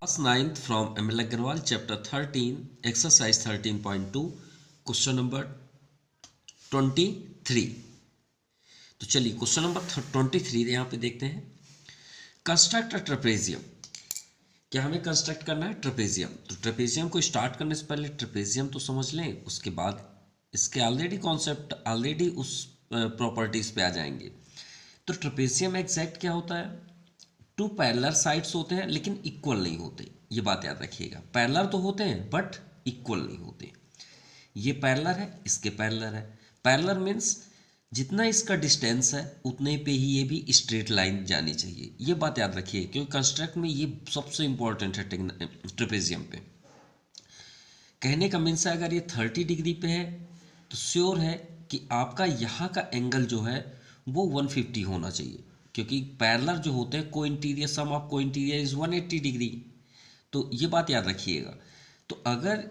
Class 9th from ML Agarwal, chapter 13, exercise 13.2, question number 23। तो चलिए question number 23 यहाँ पे देखते हैं। Construct a trapezium. क्या हमें कंस्ट्रक्ट करना है? ट्रेपेजियम। तो ट्रेपेजियम को स्टार्ट करने से पहले ट्रेपेजियम तो समझ लें, उसके बाद इसके ऑलरेडी कॉन्सेप्ट ऑलरेडी उस प्रॉपर्टीज पे आ जाएंगे। तो ट्रेपेजियम एग्जैक्ट क्या होता है? टू पैरेलल साइड्स होते हैं लेकिन इक्वल नहीं होते, ये बात याद रखिएगा। पैरेलल तो होते हैं बट इक्वल नहीं होते। ये पैरेलल है, इसके पैरेलल है। पैरेलल मीन्स जितना इसका डिस्टेंस है उतने पे ही ये भी स्ट्रेट लाइन जानी चाहिए, ये बात याद रखिए, क्योंकि कंस्ट्रक्ट में ये सबसे इंपॉर्टेंट है ट्रेपेजियम पे। कहने का मीन्स है अगर ये 30 डिग्री पे है तो श्योर है कि आपका यहाँ का एंगल जो है वो 150 होना चाहिए, क्योंकि पैरेलल जो होते हैं को इंटीरियर सम ऑफ को इंटीरियर इज 180 डिग्री। तो ये बात याद रखिएगा। तो अगर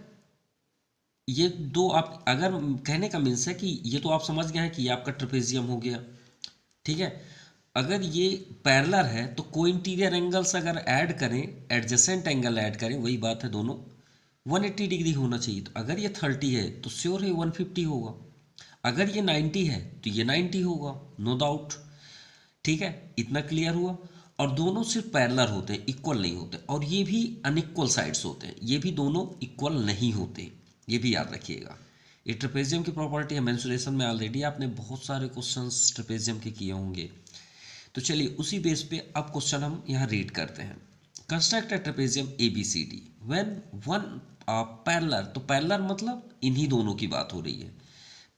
ये दो आप अगर कहने का मीन्स है कि ये तो आप समझ गए हैं कि ये आपका ट्रेपेजियम हो गया, ठीक है। अगर ये पैरेलल है तो को इंटीरियर एंगल्स अगर ऐड करें, एडजेसेंट एंगल ऐड करें, वही बात है, दोनों 180 डिग्री होना चाहिए। तो अगर ये 30 है तो श्योर है 150 होगा, अगर ये 90 है तो ये 90 होगा, नो डाउट। ठीक है, इतना क्लियर हुआ। और दोनों सिर्फ पैरेलल होते हैं, इक्वल नहीं होते, और ये भी अनइक्वल साइड्स होते हैं, ये भी दोनों इक्वल नहीं होते, ये भी याद रखिएगा। ये ट्रेपेजियम की प्रॉपर्टी है। मेंसुरेशन में ऑलरेडी आपने बहुत सारे क्वेश्चंस ट्रेपेजियम के किए होंगे। तो चलिए उसी बेस पे अब क्वेश्चन हम यहाँ रीड करते हैं। Construct a trapezium A B C D when one parallel. तो पैरेलल मतलब इन्हीं दोनों की बात हो रही है।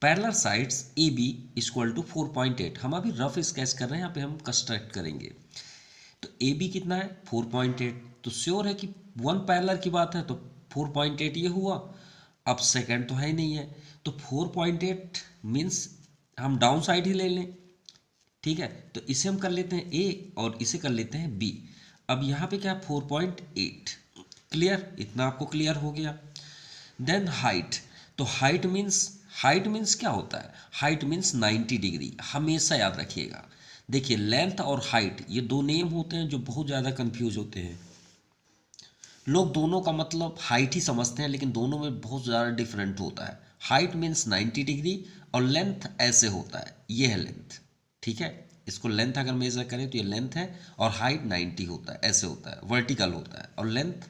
Parallel sides A B equal to 4.8। हम अभी रफ स्केच कर रहे हैं, यहाँ पे हम कंस्ट्रक्ट करेंगे। तो ए बी कितना है? 4.8। तो श्योर है कि वन पैरेलल की बात है तो 4.8 ये हुआ। अब सेकंड तो है ही नहीं है, तो 4.8 मीन्स हम डाउन साइड ही ले लें, ठीक है। तो इसे हम कर लेते हैं ए और इसे कर लेते हैं बी। अब यहाँ पे क्या है? 4.8। क्लियर? इतना आपको क्लियर हो गया। Then height. तो हाइट मीन्स क्या होता है? हाइट मीन्स 90 डिग्री, हमेशा याद रखिएगा। देखिए लेंथ और हाइट ये दो नेम होते हैं जो बहुत ज़्यादा कंफ्यूज होते हैं। लोग दोनों का मतलब हाइट ही समझते हैं, लेकिन दोनों में बहुत ज़्यादा डिफरेंट होता है। हाइट मीन्स 90 डिग्री और लेंथ ऐसे होता है, ये है लेंथ, ठीक है। इसको लेंथ अगर मेजर करें तो ये लेंथ है, और हाइट 90 होता है, ऐसे होता है, वर्टिकल होता है, और लेंथ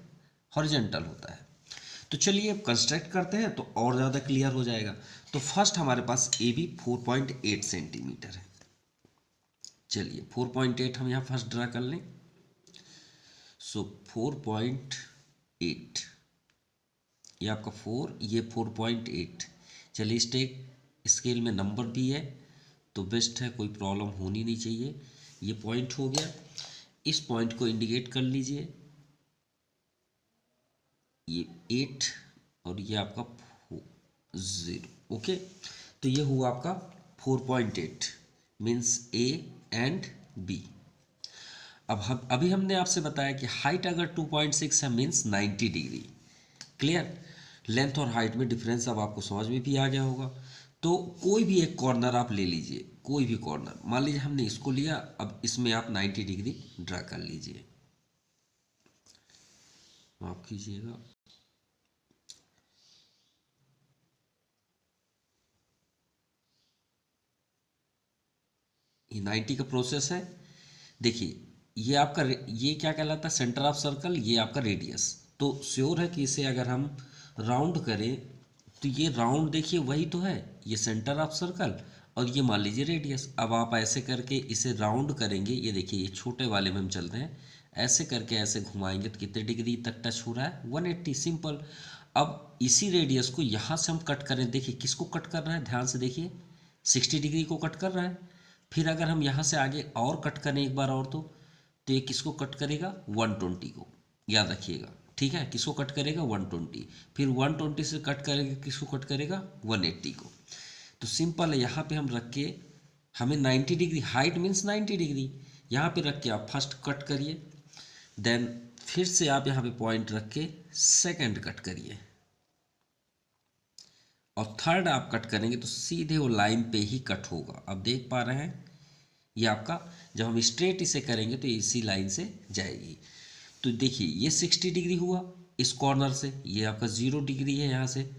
हॉरिजॉन्टल होता है। तो चलिए अब कंस्ट्रक्ट करते हैं तो और ज़्यादा क्लियर हो जाएगा। तो फर्स्ट हमारे पास ए बी 4.8 सेंटीमीटर है। चलिए 4.8 हम यहाँ फर्स्ट ड्रा कर लें। सो 4.8, ये आपका 4, ये 4.8। चलिए स्टेक स्केल में नंबर भी है तो बेस्ट है, कोई प्रॉब्लम होनी नहीं चाहिए। ये पॉइंट हो गया, इस पॉइंट को इंडिकेट कर लीजिए, ये 8 और ये आपका 0। ओके, तो ये हुआ आपका 4.8 मीन्स ए एंड बी। अब हम अभी हमने आपसे बताया कि हाइट अगर 2.6 है मीन्स 90 डिग्री। क्लियर? लेंथ और हाइट में डिफरेंस अब आपको समझ में भी आ गया होगा। तो कोई भी एक कॉर्नर आप ले लीजिए, कोई भी कॉर्नर, मान लीजिए हमने इसको लिया, अब इसमें आप 90 डिग्री ड्रा कर लीजिए, माफ कीजिएगा। ये 90 का प्रोसेस है। देखिए ये आपका ये क्या कहलाता है? सेंटर ऑफ सर्कल, ये आपका रेडियस। तो श्योर है कि इसे अगर हम राउंड करें तो ये राउंड देखिए वही तो है, ये सेंटर ऑफ सर्कल और ये मान लीजिए रेडियस। अब आप ऐसे करके इसे राउंड करेंगे, ये देखिए ये छोटे वाले में हम चल रहे हैं, ऐसे करके ऐसे घुमाएंगे तो कितने डिग्री तक टच हो रहा है? 180, सिंपल। अब इसी रेडियस को यहाँ से हम कट करें, देखिए किसको कट कर रहा है, ध्यान से देखिए, 60 डिग्री को कट कर रहा है। फिर अगर हम यहाँ से आगे और कट करें एक बार और तो ये किसको कट करेगा? 120 को, याद रखिएगा, ठीक है। किसको कट करेगा? 120। फिर 120 से कट करेगा, किसको कट करेगा? 180 को। तो सिंपल है, यहाँ पे हम रख के हमें 90 डिग्री, हाइट मीन्स 90 डिग्री, यहाँ पे रख के आप फर्स्ट कट करिए, देन फिर से आप यहाँ पे पॉइंट रख के सेकेंड कट करिए, और थर्ड आप कट करेंगे तो सीधे वो लाइन पे ही कट होगा। अब देख पा रहे हैं ये आपका, जब हम स्ट्रेट इसे करेंगे तो इसी लाइन से जाएगी। तो देखिए ये 60 डिग्री हुआ इस कॉर्नर से, ये आपका 0 डिग्री है यहाँ से,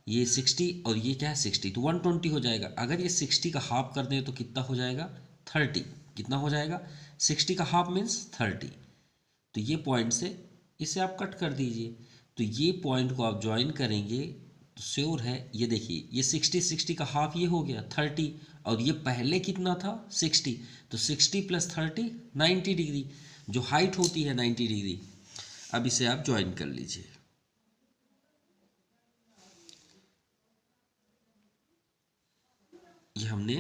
ये 60 और ये क्या है 60, तो 120 हो जाएगा। अगर ये 60 का हाफ कर दें तो कितना हो जाएगा 30, कितना हो जाएगा 60 का हाफ मीन्स 30। तो ये पॉइंट से इसे आप कट कर दीजिए, तो ये पॉइंट को आप ज्वाइन करेंगे तो श्योर है, ये देखिए ये 60 का हाफ ये हो गया 30, और ये पहले कितना था 60, तो 60 + 30 90 डिग्री, जो हाइट होती है 90 डिग्री। अब इसे आप ज्वाइन कर लीजिए, ये हमने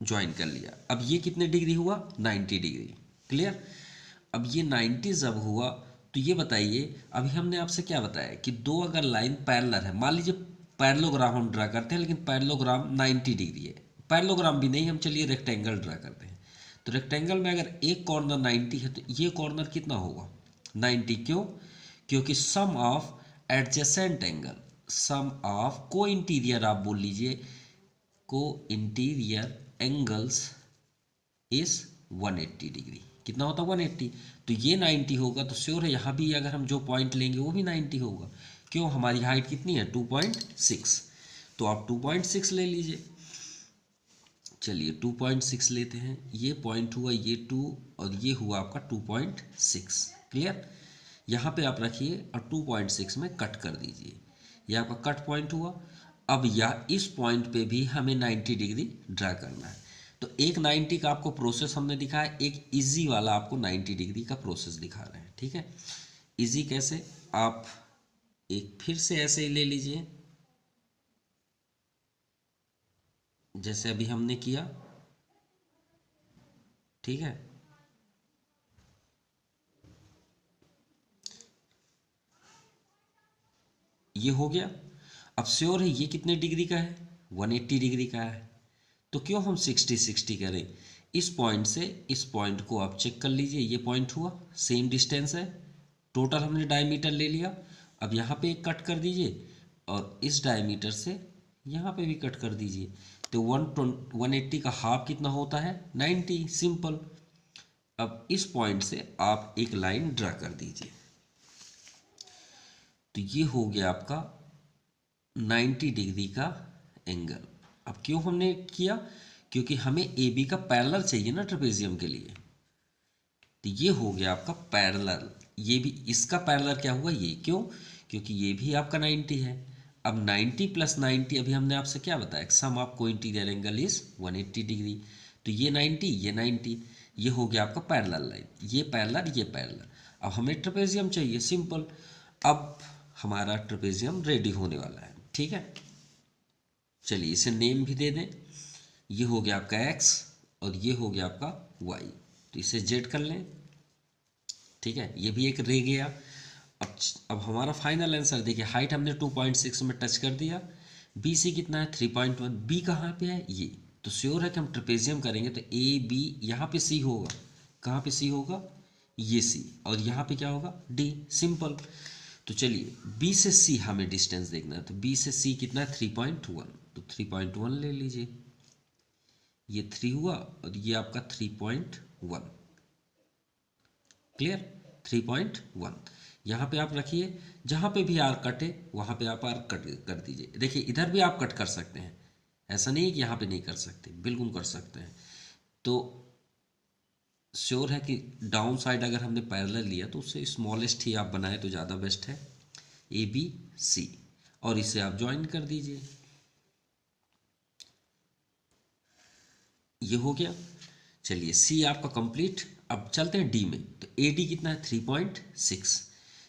ज्वाइन कर लिया। अब ये कितने डिग्री हुआ 90 डिग्री, क्लियर। अब ये 90 जब हुआ तो ये बताइए, अभी हमने आपसे क्या बताया कि दो अगर लाइन पैरेलल है, मान लीजिए पैरेललोग्राम हम ड्रा करते हैं, लेकिन पैरेललोग्राम 90 डिग्री है, पैरेललोग्राम भी नहीं, हम चलिए रेक्टेंगल ड्रा करते हैं। तो रेक्टेंगल में अगर एक कॉर्नर 90 है तो ये कॉर्नर कितना होगा 90, क्यों, क्योंकि sum of adjacent angle, sum of को इंटीरियर आप बोल लीजिए, को इंटीरियर एंगल्स इज 180 डिग्री, कितना होता है 180, तो ये 90 होगा, तो श्योर है यहाँ भी अगर हम जो पॉइंट लेंगे वो भी 90 होगा, क्यों, हमारी हाइट कितनी है 2.6, तो आप 2.6 ले लीजिए। चलिए 2.6 लेते हैं, ये पॉइंट हुआ ये 2 और ये हुआ आपका 2.6, क्लियर। यहाँ पे आप रखिए और 2.6 में कट कर दीजिए, ये आपका कट पॉइंट हुआ। अब या इस पॉइंट पे भी हमें 90 डिग्री ड्रा करना है, तो एक 90 का आपको प्रोसेस हमने दिखाया, एक इजी वाला आपको 90 डिग्री का प्रोसेस दिखा रहे हैं, ठीक है। इजी कैसे, आप एक फिर से ऐसे ही ले लीजिए जैसे अभी हमने किया, ठीक है। ये हो गया। अब श्योर है ये कितने डिग्री का है 180 डिग्री का है, तो क्यों हम 60 करें, इस पॉइंट से इस पॉइंट को आप चेक कर लीजिए, ये पॉइंट हुआ सेम डिस्टेंस है, टोटल हमने डायमीटर ले लिया। अब यहाँ पे एक कट कर दीजिए और इस डायमीटर से यहाँ पे भी कट कर दीजिए, तो 180 का हाफ कितना होता है 90, सिंपल। अब इस पॉइंट से आप एक लाइन ड्रा कर दीजिए, तो ये हो गया आपका 90 डिग्री का एंगल। अब क्यों हमने किया, क्योंकि हमें ए बी का पैरेलल चाहिए ना ट्रेपेजियम के लिए, तो ये हो गया आपका पैरेलल, ये भी इसका पैरेलल क्या हुआ ये, क्यों, क्योंकि ये भी आपका 90 है। अब 90 + 90 अभी हमने आपसे क्या बताया, सम of co-interior angle is 180 degree, तो ये 90 ये 90, ये हो गया आपका पैरेलल लाइन, ये पैरेलल ये पैरेलल। अब हमें ट्रेपेजियम चाहिए, सिंपल। अब हमारा ट्रेपेजियम रेडी होने वाला है, ठीक है। चलिए इसे नेम भी दे दें, ये हो गया आपका x और ये हो गया आपका y, तो इसे z कर लें, ठीक है, ये भी एक रह गया। अब हमारा फाइनल आंसर देखिए, हाइट हमने 2.6 में टच कर दिया, बी सी कितना है 3.1, बी कहाँ पे है ये, तो श्योर है कि हम ट्रेपेजियम करेंगे तो ए बी, यहाँ पे सी होगा, कहाँ पे सी होगा ये सी, और यहाँ पे क्या होगा डी, सिंपल। तो चलिए बी से सी हमें डिस्टेंस देखना है, तो बी से सी कितना है 3.1, तो 3.1 ले लीजिए, ये 3 हुआ और ये आपका 3.1, क्लियर 3.1। यहाँ पे आप रखिए, जहाँ पे भी आर कटे वहाँ पे आप आर कट कर दीजिए। देखिए इधर भी आप कट कर सकते हैं, ऐसा नहीं है कि यहाँ पे नहीं कर सकते, बिल्कुल कर सकते हैं। तो श्योर है कि डाउन साइड अगर हमने पैरेलल लिया तो उससे स्मॉलेस्ट ही आप बनाए तो ज़्यादा बेस्ट है, ए बी सी, और इसे आप ज्वाइन कर दीजिए, ये हो गया। चलिए सी आपका कंप्लीट। अब चलते हैं डी में, तो ए डी कितना है 3.6,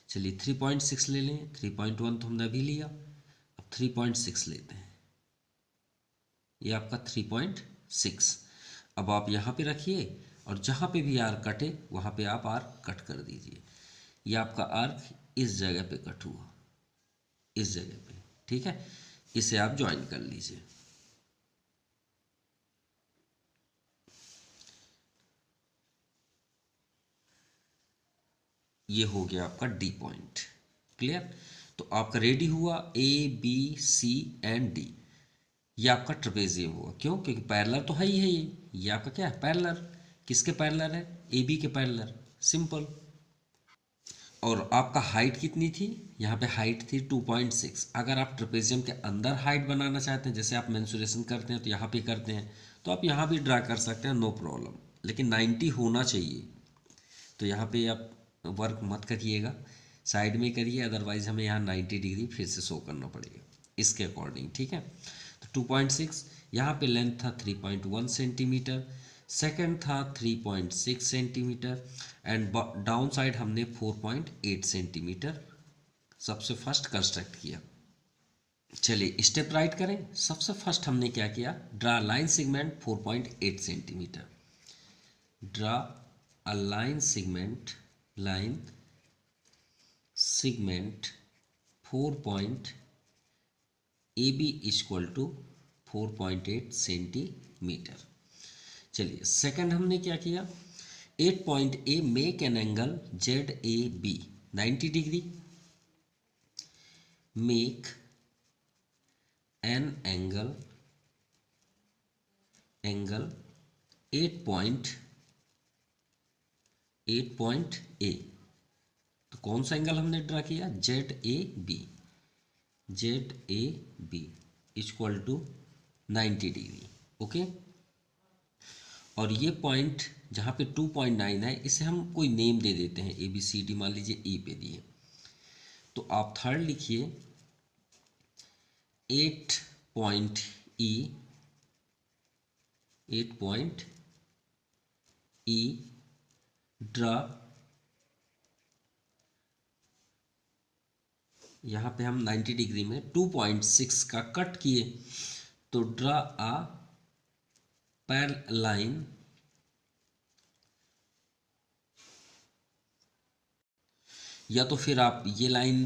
चलिए 3.6 ले लें, 3.1 तो हमने अभी लिया, अब 3.6 लेते हैं, ये आपका 3.6। अब आप यहाँ पे रखिए और जहाँ पे भी आर कटे वहाँ पे आप आर कट कर दीजिए, ये आपका आर्क इस जगह पे कट हुआ, इस जगह पे, ठीक है, इसे आप ज्वाइन कर लीजिए। ये हो गया आपका डी पॉइंट, क्लियर। तो आपका रेडी हुआ A B C and D, ये आपका ट्रेपेजियम हुआ, क्यों, क्योंकि पैरेलल तो है ही है, ये आपका क्या है पैरेलल, किसके पैरेलल है ए बी के पैरेलल, सिंपल। और आपका हाइट कितनी थी, यहाँ पे हाइट थी 2.6। अगर आप ट्रेपेजियम के अंदर हाइट बनाना चाहते हैं, जैसे आप मेंसुरेशन करते हैं तो यहाँ पे करते हैं, तो आप यहाँ भी ड्रा कर सकते हैं, नो प्रॉब्लम, लेकिन 90 होना चाहिए। तो यहाँ पे आप वर्क मत करिएगा, साइड में करिए, अदरवाइज हमें यहाँ 90 डिग्री फिर से शो करना पड़ेगा इसके अकॉर्डिंग, ठीक है। तो 2.6, यहाँ पे लेंथ था 3.1 सेंटीमीटर, सेकंड था 3.6 सेंटीमीटर, एंड डाउन साइड हमने 4.8 सेंटीमीटर सबसे फर्स्ट कंस्ट्रक्ट किया। चलिए स्टेप राइट करें। सबसे फर्स्ट हमने क्या किया, draw line segment 4.8 centimetre, draw a line segment 4 AB equal to 4.8 centimetre. चलिए सेकंड हमने क्या किया, 8 point A make an angle ZAB 90 degree, make an angle 8 point A. तो कौन सा एंगल हमने ड्रा किया, ZAB equal to 90 degree, okay. और ये पॉइंट जहाँ पे 2.9 है, इसे हम कोई नेम दे देते हैं, ABCD मान लीजिए E पे दिए। तो आप थर्ड लिखिए 8 पॉइंट E ड्रा, यहाँ पे हम 90 डिग्री में 2.6 का कट किए, तो ड्रा अ पैरेलल लाइन या तो फिर आप ये लाइन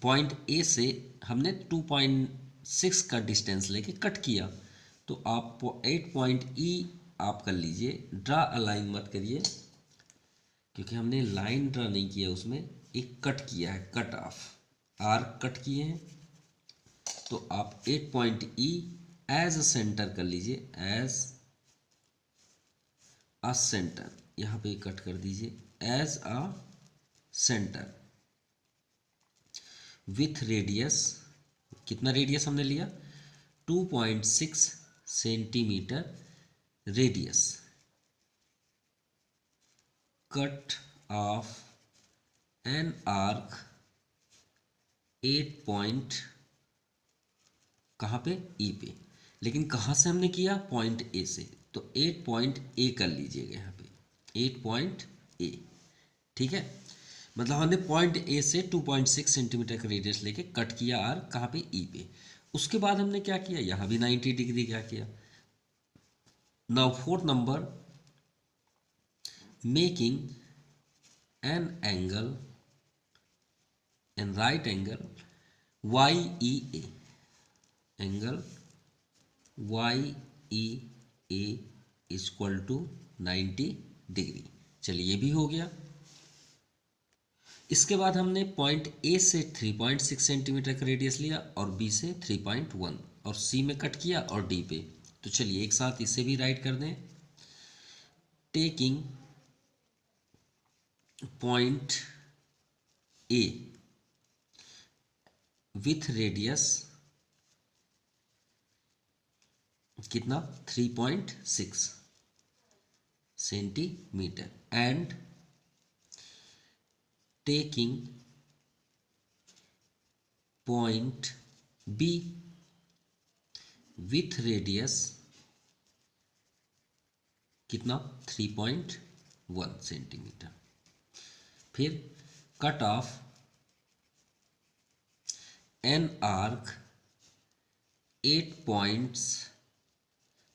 पॉइंट ए से हमने 2.6 का डिस्टेंस लेके कट किया, तो आप 8 पॉइंट ई आप कर लीजिए, ड्रा अ लाइन मत करिए क्योंकि हमने लाइन ड्रा नहीं किया, उसमें एक कट किया है, कट ऑफ आर्क कट किए हैं। तो आप 8 point E as a centre कर लीजिए, एज अ सेंटर, यहाँ पे कट कर दीजिए, as a centre with radius, कितना रेडियस हमने लिया, 2.6 centimetre radius, cut off an arc 8 point, कहाँ पे, ई पे, लेकिन कहाँ से हमने किया, पॉइंट ए से, तो 8 पॉइंट ए कर लीजिएगा यहाँ पे, 8 पॉइंट ए, ठीक है। मतलब हमने पॉइंट ए से 2.6 सेंटीमीटर का रेडियस लेके कट किया आर, कहाँ पे, ई पे। उसके बाद हमने क्या किया, यहाँ भी 90 डिग्री क्या किया। Now fourth number, making an angle, an right angle YEA, angle YEA equal to 90 degree. चलिए ये भी हो गया। इसके बाद हमने पॉइंट ए से 3.6 सेंटीमीटर का रेडियस लिया और बी से 3.1 और सी में कट किया और डी पे। तो चलिए एक साथ इसे भी राइट कर दें, taking point A with radius कितना, 3.6 centimetre and taking point B with radius कितना, 3.1 सेंटीमीटर। फिर cut off an arc 8 points,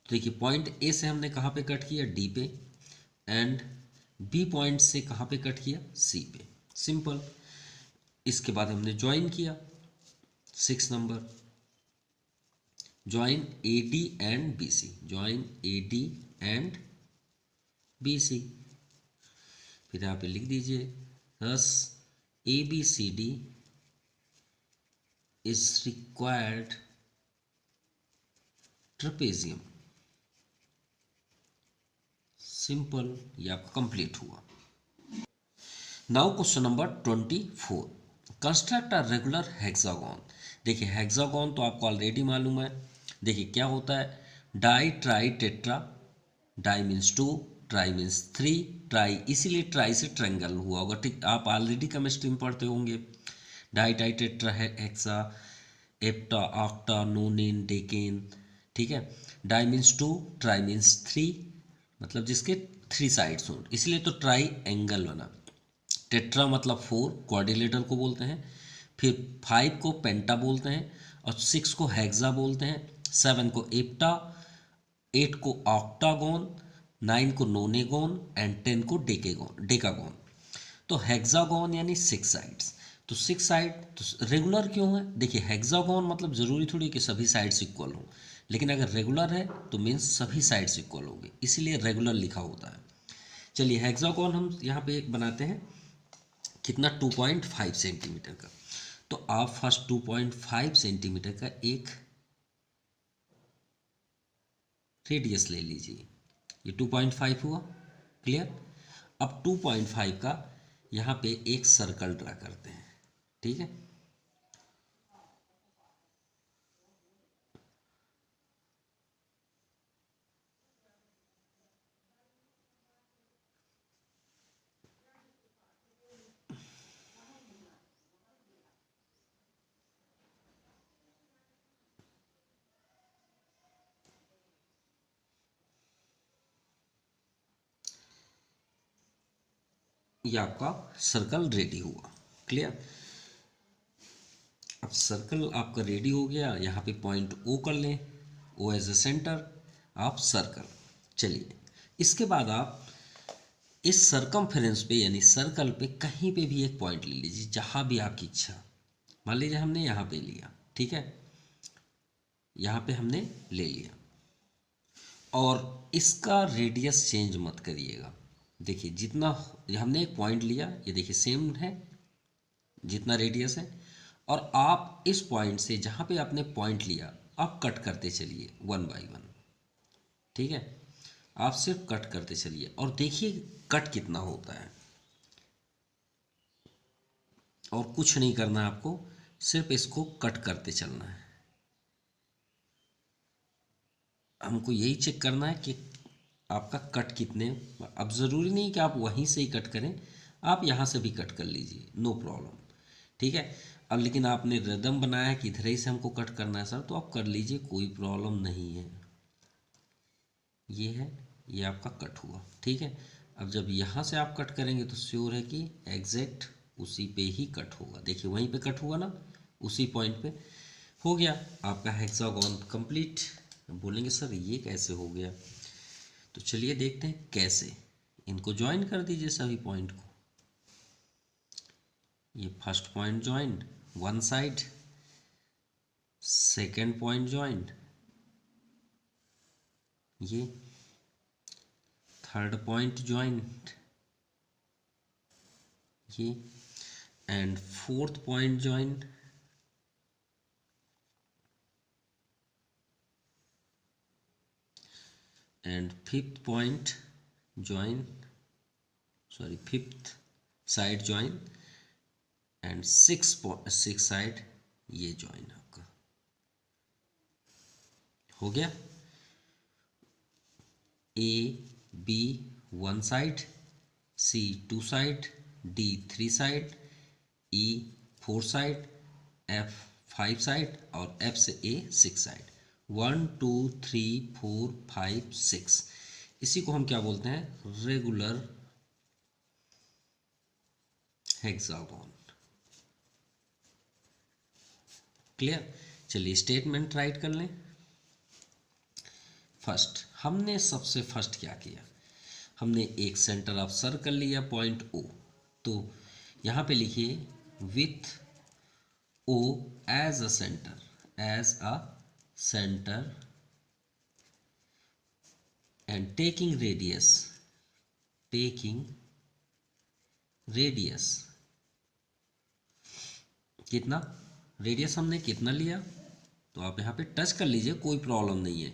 देखिए पॉइंट ए से हमने कहाँ पे कट किया, डी पे, एंड बी पॉइंट से कहाँ पे कट किया, सी पे, सिंपल। इसके बाद हमने ज्वाइन किया, 6 number, join AD and BC, join AD and BC। फिर यहाँ पे लिख दीजिए, thus ABCD is required trapezium, simple, ये आपका कंप्लीट हुआ। Now question number 24, construct a regular hexagon. देखिए हेक्सागोन तो आपको ऑलरेडी मालूम है। देखिए क्या होता है, di tri tetra, di means 2, tri means 3, tri इसीलिए ट्राई से ट्रायंगल हुआ होगा, ठीक, आप ऑलरेडी केमिस्ट्री में पढ़ते होंगे। Di tri tetra hexa, hepta, octa, nona, deca, ठीक है। डाई मीन्स 2, ट्राई मीन्स 3, मतलब जिसके 3 साइड्स हों, इसलिए तो ट्राई एंगल बना। टेट्रा मतलब 4, क्वाड्रिलेटरल को बोलते हैं। फिर 5 को पेंटा बोलते हैं, और 6 को हेक्सा बोलते हैं, 7 को एप्टा, 8 को ऑक्टागोन, 9 को नोनेगोन एंड 10 को डेकागोन। तो हेक्सागोन यानी 6 साइड्स। तो 6 साइड तो रेगुलर क्यों है? देखिए हेक्सागोन मतलब ज़रूरी थोड़ी कि सभी साइड्स इक्वल हो, लेकिन अगर रेगुलर है तो मीन्स सभी साइड्स इक्वल होंगे, इसीलिए रेगुलर लिखा होता है। चलिए हेक्सागोन हम यहाँ पे एक बनाते हैं, कितना 2.5 सेंटीमीटर का। तो आप फर्स्ट 2.5 सेंटीमीटर का एक रेडियस ले लीजिए, ये 2.5 हुआ, क्लियर। अब 2.5 का यहाँ पे एक सर्कल ड्रा करते हैं, ठीक है। ये आपका सर्कल रेडी हुआ, क्लियर। अब सर्कल आपका रेडी हो गया, यहाँ पे पॉइंट ओ कर लें, O as a centre of circle. चलिए इसके बाद आप इस सरकमफेरेंस पे यानी सर्कल पे कहीं पे भी एक पॉइंट ले लीजिए, जहाँ भी आपकी इच्छा। मान लीजिए हमने यहाँ पे लिया, ठीक है, यहाँ पे हमने ले लिया, और इसका रेडियस चेंज मत करिएगा। देखिए जितना हमने एक पॉइंट लिया, ये देखिए सेम है जितना रेडियस है, और आप इस पॉइंट से जहाँ पे आपने पॉइंट लिया आप कट करते चलिए 1 बाई 1, ठीक है। आप सिर्फ कट करते चलिए और देखिए कट कितना होता है, और कुछ नहीं करना है आपको, सिर्फ इसको कट करते चलना है। हमको यही चेक करना है कि आपका कट कितने, अब ज़रूरी नहीं कि आप वहीं से ही कट करें, आप यहाँ से भी कट कर लीजिए, नो प्रॉब्लम, ठीक है। अब लेकिन आपने रिदम बनाया कि इधर ही से हमको कट करना है सर, तो आप कर लीजिए, कोई प्रॉब्लम नहीं है। ये है, ये आपका कट हुआ, ठीक है। अब जब यहाँ से आप कट करेंगे तो श्योर है कि एग्जैक्ट उसी पे ही कट होगा। देखिए वहीं पे कट हुआ ना, उसी पॉइंट पे हो गया आपका हेक्सागोन कंप्लीट। बोलेंगे सर ये कैसे हो गया, तो चलिए देखते हैं कैसे। इनको ज्वाइन कर दीजिए सभी पॉइंट को। ये first point joint one side, second point joint ये, थर्ड पॉइंट ज्वाइंट ये, and fourth point joint, and fifth point join, sorry fifth side join, and six side ये ज्वाइन आपका हो गया। A B one side, C two side, D three side, E four side, F five side, और F से A six side. 1 2 3 4 5 6, इसी को हम क्या बोलते हैं, रेगुलर हेक्सागोन, क्लियर। चलिए स्टेटमेंट राइट कर लें। फर्स्ट हमने सबसे फर्स्ट क्या किया, हमने एक सेंटर ऑफ सर्कल लिया पॉइंट ओ, तो यहाँ पे लिखिए with O as a centre, as a centre and taking radius कितना, रेडियस हमने कितना लिया, तो आप यहाँ पे टच कर लीजिए, कोई प्रॉब्लम नहीं है।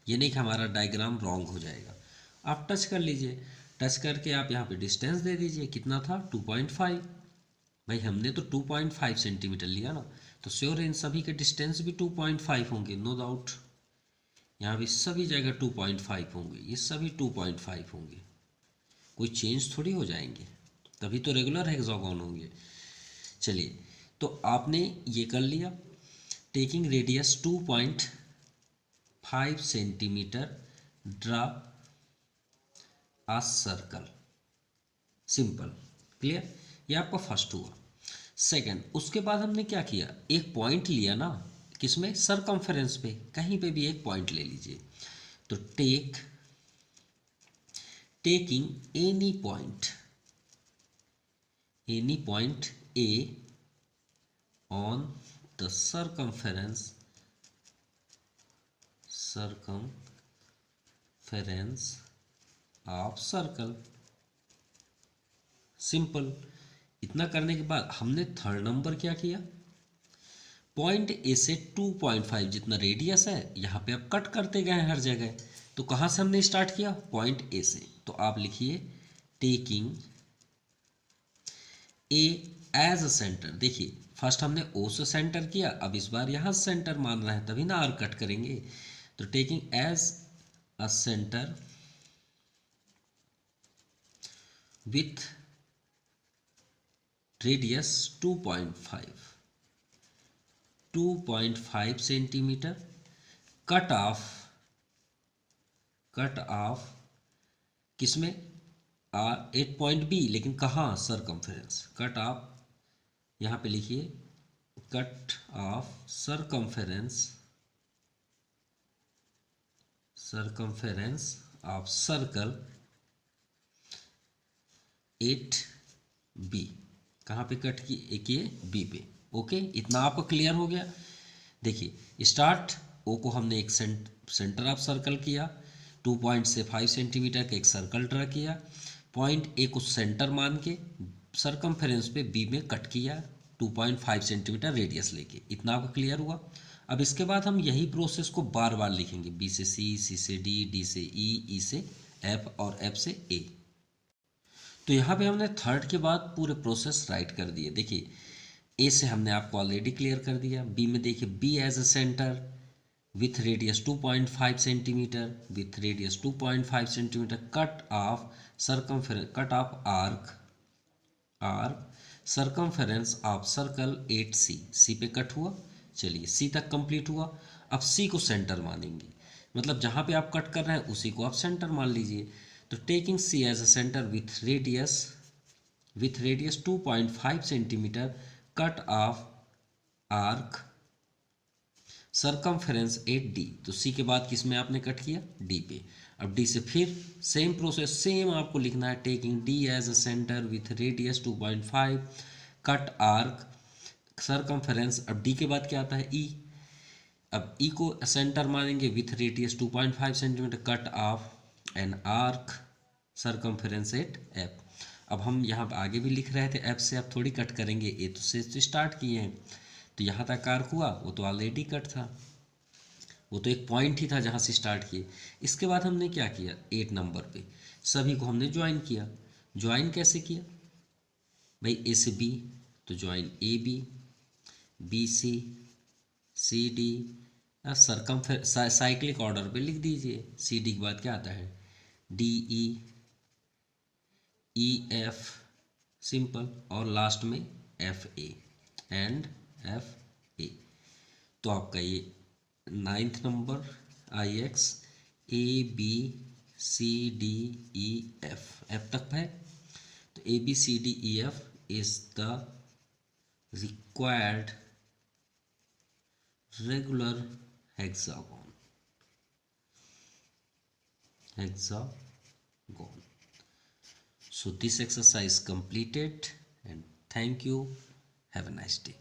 ये नहीं कि हमारा डायग्राम रॉन्ग हो जाएगा, आप टच कर लीजिए। टच करके आप यहाँ पे डिस्टेंस दे दीजिए, कितना था 2.5। भाई हमने तो 2.5 सेंटीमीटर लिया ना, तो श्योर इन सभी के डिस्टेंस भी 2.5 होंगे, नो डाउट। यहाँ भी सभी जगह 2.5 होंगे, ये सभी 2.5 होंगे, कोई चेंज थोड़ी हो जाएंगे, तभी तो रेगुलर हेक्सागोन होंगे। चलिए, तो आपने ये कर लिया। टेकिंग रेडियस 2.5 सेंटीमीटर, ड्रा आ सर्कल, सिंपल, क्लियर। ये आपका फर्स्ट हुआ। सेकंड, उसके बाद हमने क्या किया, एक पॉइंट लिया ना, किसमें, सरकमफेरेंस पे, कहीं पे भी एक पॉइंट ले लीजिए। तो taking any point A on the circumference of circle, simple. इतना करने के बाद हमने थर्ड नंबर क्या किया, पॉइंट ए से 2.5 जितना रेडियस है, यहाँ पे आप कट करते गए हर जगह। तो कहाँ से हमने स्टार्ट किया, पॉइंट ए से। तो आप लिखिए taking A as a centre. देखिए फर्स्ट हमने ओ से सेंटर किया, अब इस बार यहाँ सेंटर मान रहे हैं, तभी ना आर कट करेंगे। तो taking as a centre with radius 2.5 centimetre, cut off किसमें, एक पॉइंट बी, लेकिन कहाँ, सरकमफेरेंस, कट ऑफ, यहाँ पे लिखिए cut off circumference of circle 8B। कहाँ पे कट की, एक ये बी पे। ओके, इतना आपको क्लियर हो गया। देखिए स्टार्ट, ओ को हमने एक सेंटर ऑफ सर्कल किया, 2.5 सेंटीमीटर का एक सर्कल ड्रा किया, पॉइंट ए को सेंटर मान के सरकमफेरेंस पे बी में कट किया 2.5 सेंटीमीटर रेडियस लेके। इतना आपको क्लियर हुआ। अब इसके बाद हम यही प्रोसेस को बार बार लिखेंगे, बी से सी, सी से डी, डी से ई, ई से एफ और एफ से ए। तो यहाँ पे हमने थर्ड के बाद पूरे प्रोसेस राइट कर दिए। देखिए ए से हमने आपको ऑलरेडी क्लियर कर दिया, बी में देखिए B as a centre with radius 2.5 centimetre, cut off arc circumference of circle 8C, C पे कट हुआ। चलिए सी तक कंप्लीट हुआ। अब सी को सेंटर मानेंगे, मतलब जहाँ पे आप कट कर रहे हैं उसी को आप सेंटर मान लीजिए। तो taking C as a centre with radius 2.5 centimetre, cut off arc circumference 8D। तो सी के बाद किस में आपने कट किया, डी पे। अब डी से फिर सेम प्रोसेस, सेम आपको लिखना है, taking D as a centre with radius 2.5, cut arc circumference. अब डी के बाद क्या आता है, ई। अब ई को सेंटर मानेंगे with radius 2.5 centimetre, cut off an arc circumference at F. अब हम यहाँ आगे भी लिख रहे थे, एफ से अब थोड़ी कट करेंगे, ए तो से स्टार्ट किए हैं, तो यहाँ तक आर्क हुआ, वो तो ऑलरेडी कट था, वो तो एक पॉइंट ही था जहाँ से स्टार्ट किए। इसके बाद हमने क्या किया, 8 नंबर पे सभी को हमने ज्वाइन किया। ज्वाइन कैसे किया भाई, ए से बी, तो join A B, B C D, cyclic order पे लिख दीजिए। सी डी के बाद क्या आता है, डी ई एफ, सिंपल, और लास्ट में F A and F A. तो आपका ये 9th number I X A B C D E F, F तक है। तो A B C D E F is the required regular hexagon. So this exercise completed, and thank you. Have a nice day.